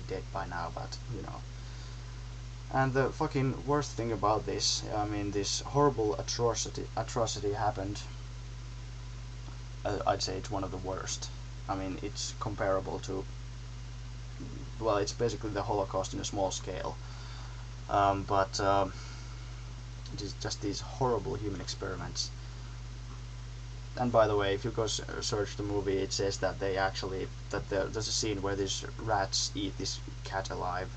dead by now, but you know. And the fucking worst thing about this, I mean, this horrible atrocity happened. I'd say it's one of the worst. I mean, it's comparable to, well, it's basically the Holocaust in a small scale. But it is just these horrible human experiments. And by the way, if you go search the movie, it says that they actually, that there's a scene where these rats eat this cat alive,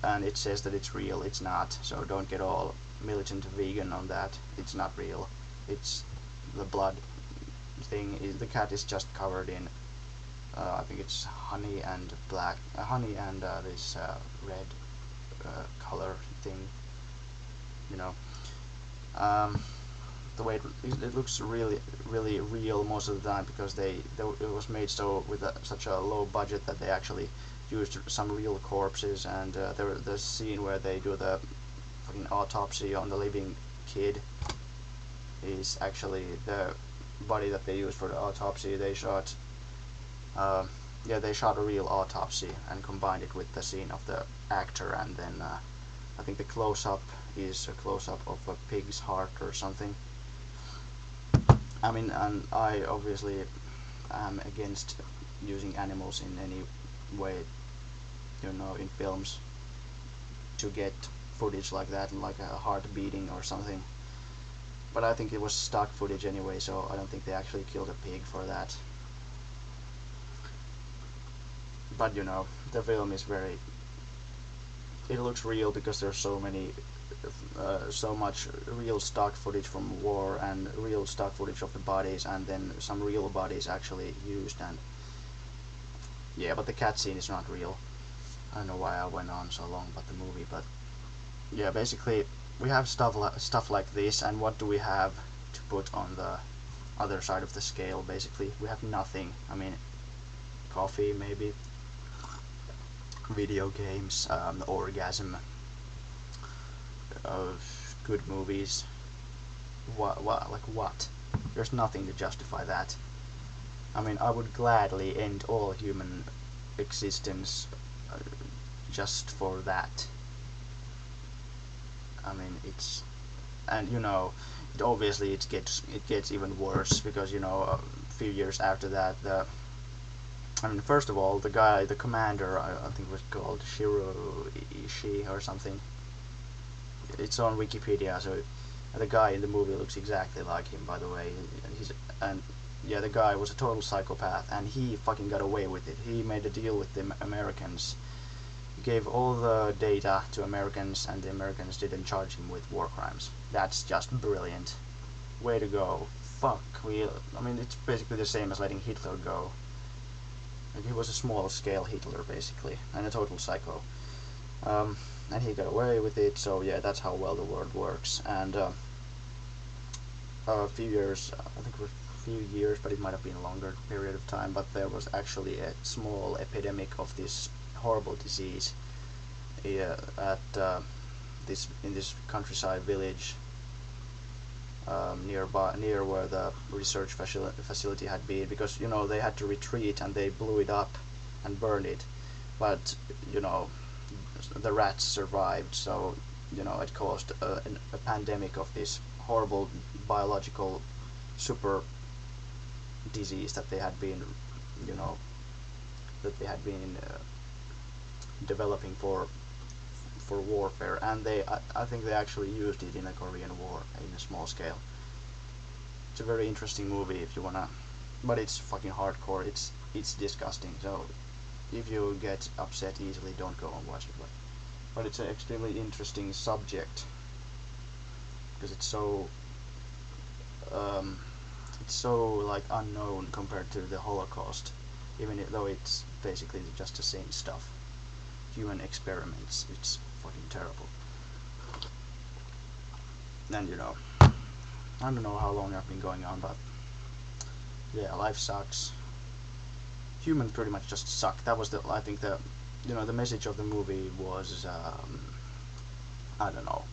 and it says that it's real. It's not, so don't get all militant vegan on that. It's not real. It's the blood thing. The cat is just covered in I think it's honey and this red color thing, you know. The way it looks really real most of the time, because it was made so with such a low budget that they actually used some real corpses, and there's a scene where they do the fucking autopsy on the living kid. Is actually the body that they used for the autopsy. They shot they shot a real autopsy and combined it with the scene of the actor, and then I think the close-up is a close-up of a pig's heart or something. I mean, and I obviously am against using animals in any way, you know, in films to get footage like that, like a heart beating or something. But I think it was stock footage anyway, so I don't think they actually killed a pig for that. But you know, the film is it looks real because there's so much real stock footage from war and real stock footage of the bodies, and then some real bodies actually used. And yeah, but the cat scene is not real. I don't know why I went on so long about the movie, but yeah, basically we have stuff like this, and what do we have to put on the other side of the scale? Basically, we have nothing. I mean, coffee maybe, video games, orgasm, good movies. What? There's nothing to justify that. I mean, I would gladly end all human existence just for that. I mean, and you know, obviously it gets even worse, because you know, a few years after that, I mean, first of all, the commander, I think it was called Shiro Ishii or something. It's on Wikipedia, so the guy in the movie looks exactly like him, by the way. The guy was a total psychopath, and he fucking got away with it. He made a deal with the Americans. He gave all the data to Americans, and the Americans didn't charge him with war crimes. That's just brilliant. Way to go. Fuck. I mean, it's basically the same as letting Hitler go. Like, he was a small-scale Hitler, basically, and a total psycho. And he got away with it, so yeah, that's how well the world works. And a few years, I think it was a few years, but it might have been a longer period of time, but there was actually a small epidemic of this horrible disease in this countryside village near where the research facility had been, because you know they had to retreat and they blew it up and burned it, but you know the rats survived, so you know it caused a pandemic of this horrible biological super disease that they had been developing for warfare, and I think they actually used it in the Korean War in a small scale. It's a very interesting movie if you wanna, but it's fucking hardcore. It's disgusting. So if you get upset easily, don't go and watch it. But it's an extremely interesting subject because it's so like unknown compared to the Holocaust, even though it's basically just the same stuff. Human experiments. It's fucking terrible. And you know, I don't know how long I've been going on, but yeah, life sucks. Humans pretty much just suck. That was I think the message of the movie was, I don't know,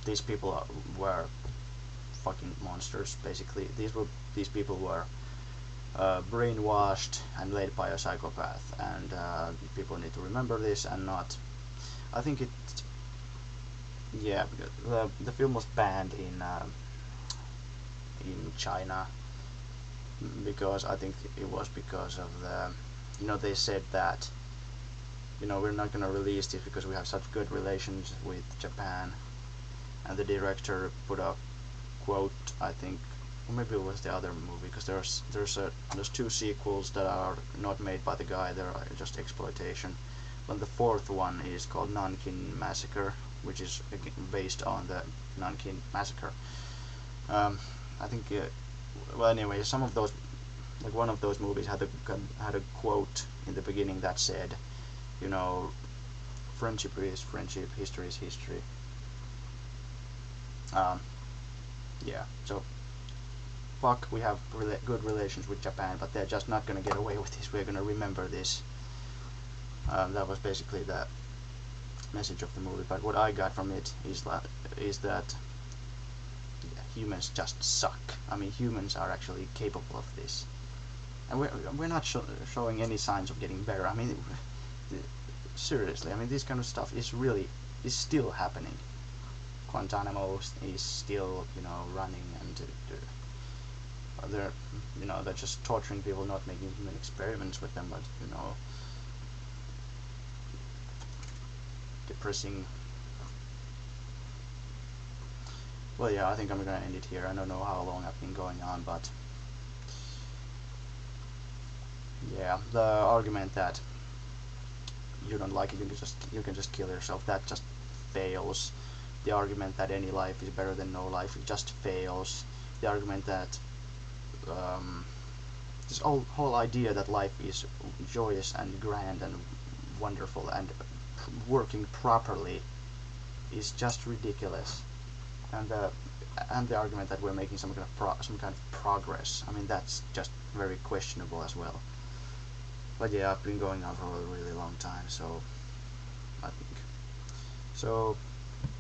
these people were fucking monsters, basically. These people were brainwashed and led by a psychopath, and people need to remember this and not. I think it. Yeah, the film was banned in China because I think it was because of the. They said that we're not going to release this because we have such good relations with Japan, and the director put a quote, I think, or maybe it was the other movie, because there's two sequels that are not made by the guy, they're just exploitation. But the fourth one is called Nankin Massacre, which is based on the Nankin Massacre. I think, well, anyway, some of those, like one of those movies had a quote in the beginning that said, friendship is friendship, history is history. Yeah, so fuck, we have good relations with Japan, but they're just not gonna get away with this. We're gonna remember this. That was basically the message of the movie. But what I got from it is that humans just suck. I mean, humans are actually capable of this, and we're not showing any signs of getting better. I mean, seriously, I mean, this kind of stuff is still happening. Guantanamo is still, running, and they're just torturing people, not making human experiments with them, but depressing. Well, yeah, I think I'm gonna end it here. I don't know how long I've been going on, but yeah, the argument that you don't like it, you can just kill yourself, that just fails. The argument that any life is better than no life, it just fails. The argument that this whole idea that life is joyous and grand and wonderful and working properly is just ridiculous. And the argument that we're making some kind of progress, I mean, that's just very questionable as well. But yeah, I've been going on for a really long time, so I think so.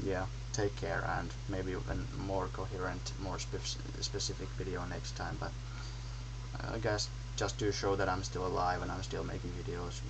Yeah, take care, and maybe even more coherent, more specific video next time. But I guess just to show that I'm still alive and I'm still making videos,